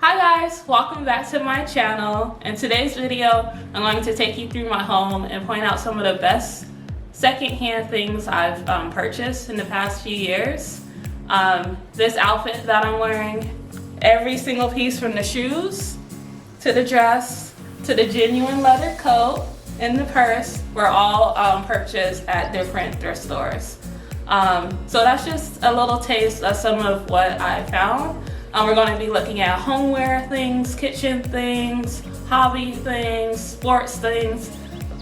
Hi guys, welcome back to my channel. In today's video, I'm going to take you through my home and point out some of the best secondhand things I've purchased in the past few years. This outfit that I'm wearing, every single piece from the shoes to the dress to the genuine leather coat and the purse were all purchased at different thrift stores. So that's just a little taste of some of what I found. We're going to be looking at homeware things, kitchen things, hobby things, sports things,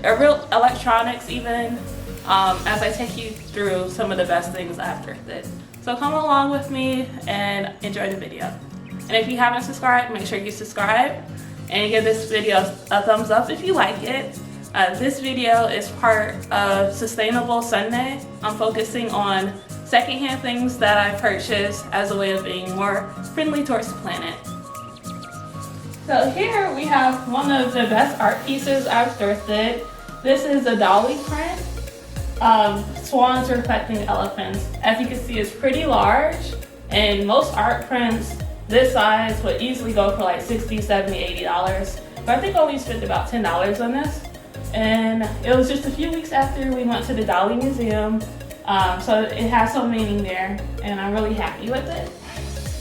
real electronics even, as I take you through some of the best things I've thrifted. So come along with me and enjoy the video. And if you haven't subscribed, make sure you subscribe and give this video a thumbs up if you like it. This video is part of Sustainable Sunday. I'm focusing on secondhand things that I purchased as a way of being more friendly towards the planet. So here we have one of the best art pieces I've thrifted. This is a dolly print of swans reflecting elephants. As you can see, it's pretty large, and most art prints this size would easily go for like $60, $70, $80. But I think I only spent about $10 on this. And it was just a few weeks after we went to the Dolly Museum. So it has some meaning there, and I'm really happy with it.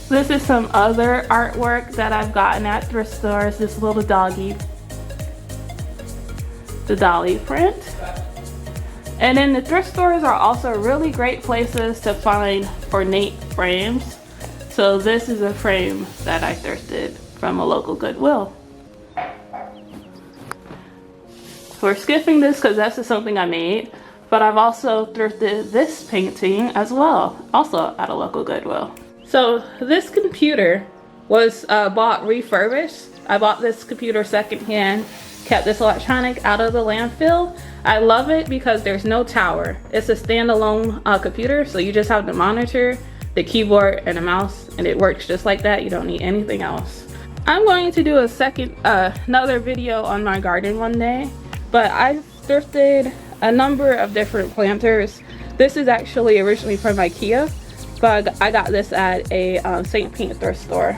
This is some other artwork that I've gotten at thrift stores. This little doggy, the dolly print. And then the thrift stores are also really great places to find ornate frames. So this is a frame that I thrifted from a local Goodwill. We're skipping this because that's just something I made. But I've also thrifted this painting as well, also at a local Goodwill. So this computer was bought refurbished. I bought this computer secondhand, kept this electronic out of the landfill. I love it because there's no tower. It's a standalone computer, so you just have the monitor, the keyboard, and a mouse, and it works just like that. You don't need anything else. I'm going to do another video on my garden one day, but I thrifted a number of different planters. This is actually originally from IKEA, but I got this at a St. Pete thrift store.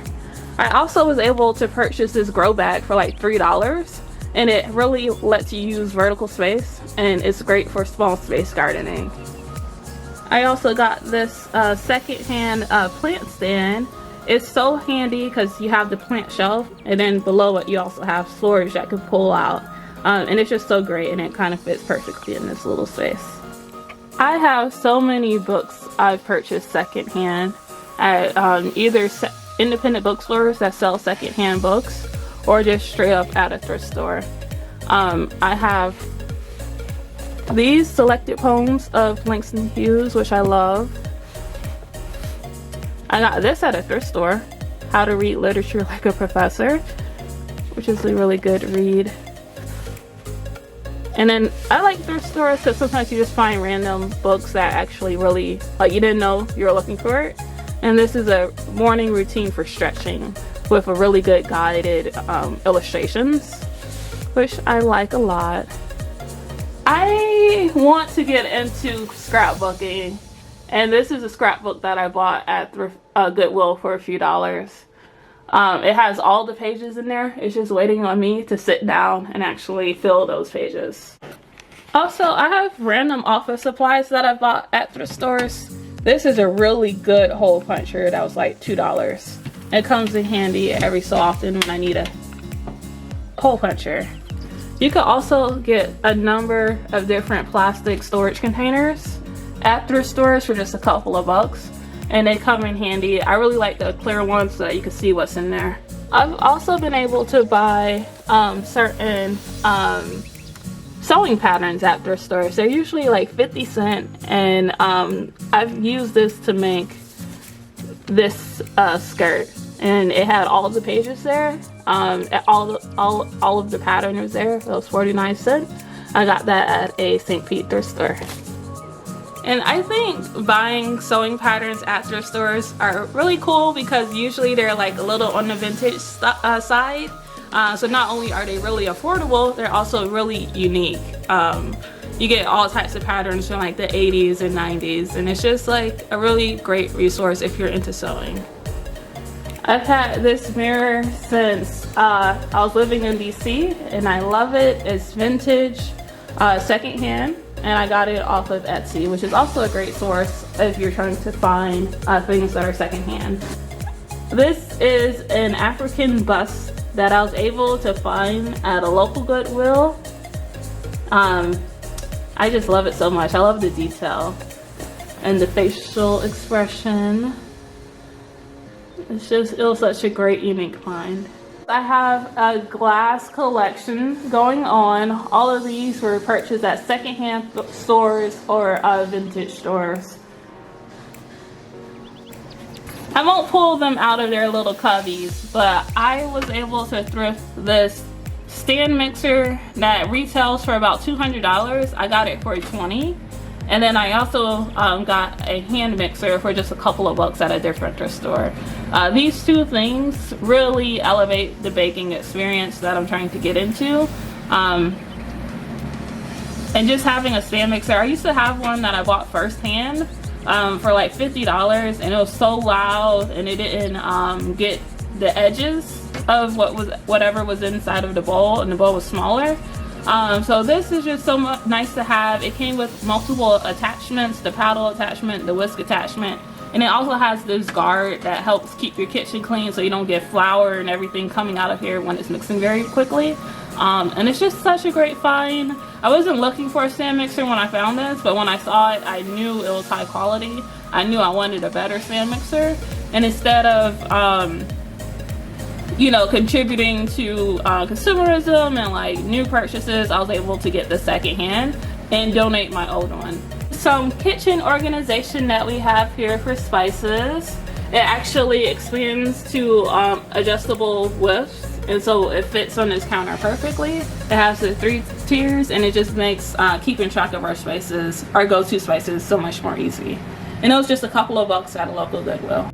I also was able to purchase this grow bag for like $3, and it really lets you use vertical space, and it's great for small space gardening. I also got this secondhand plant stand. It's so handy because you have the plant shelf, and then below it you also have storage that can pull out. And it's just so great, and it kind of fits perfectly in this little space. I have so many books I've purchased secondhand at either independent bookstores that sell secondhand books or just straight up at a thrift store. I have these selected poems of Langston Hughes, which I love. I got this at a thrift store, How to Read Literature Like a Professor, which is a really good read. And then I like thrift stores because sometimes you just find random books that actually really, like, you didn't know you were looking for it. And this is a morning routine for stretching with a really good guided illustrations, which I like a lot. I want to get into scrapbooking, and this is a scrapbook that I bought at Goodwill for a few dollars. It has all the pages in there. It's just waiting on me to sit down and actually fill those pages. Also, I have random office supplies that I bought at thrift stores. This is a really good hole puncher that was like $2. It comes in handy every so often when I need a hole puncher. You could also get a number of different plastic storage containers at thrift stores for just a couple of bucks. And they come in handy. I really like the clear ones so that you can see what's in there. I've also been able to buy certain sewing patterns at thrift stores. They're usually like 50 cents, and I've used this to make this skirt, and it had all of the pages there. All of the pattern was there. It was 49 cents. I got that at a St. Pete thrift store. And I think buying sewing patterns at thrift stores are really cool because usually they're like a little on the vintage side. So not only are they really affordable, they're also really unique. You get all types of patterns from like the 80s and 90s, and it's just like a really great resource if you're into sewing. I've had this mirror since I was living in DC, and I love it. It's vintage, secondhand, and I got it off of Etsy, which is also a great source if you're trying to find things that are secondhand. This is an African bust that I was able to find at a local Goodwill. I just love it so much. I love the detail and the facial expression. It was such a great, unique find. I have a glass collection going on. All of these were purchased at secondhand stores or vintage stores. I won't pull them out of their little cubbies, but I was able to thrift this stand mixer that retails for about $200. I got it for $20. And then I also got a hand mixer for just a couple of bucks at a different thrift store. These two things really elevate the baking experience that I'm trying to get into. And just having a stand mixer, I used to have one that I bought firsthand for like $50, and it was so loud, and it didn't get the edges of whatever was inside of the bowl, and the bowl was smaller. So this is just so nice to have. It came with multiple attachments, the paddle attachment, the whisk attachment, and it also has this guard that helps keep your kitchen clean so you don't get flour and everything coming out of here when it's mixing very quickly. And it's just such a great find. I wasn't looking for a stand mixer when I found this, but when I saw it, I knew it was high quality. I knew I wanted a better stand mixer, and instead of you know, contributing to consumerism and like new purchases, I was able to get the second hand and donate my old one. Some kitchen organization that we have here for spices. It actually expands to adjustable whiffs, and so it fits on this counter perfectly. It has the 3 tiers, and it just makes keeping track of our spices, our go-to spices, so much more easy. And it was just a couple of bucks at a local Goodwill.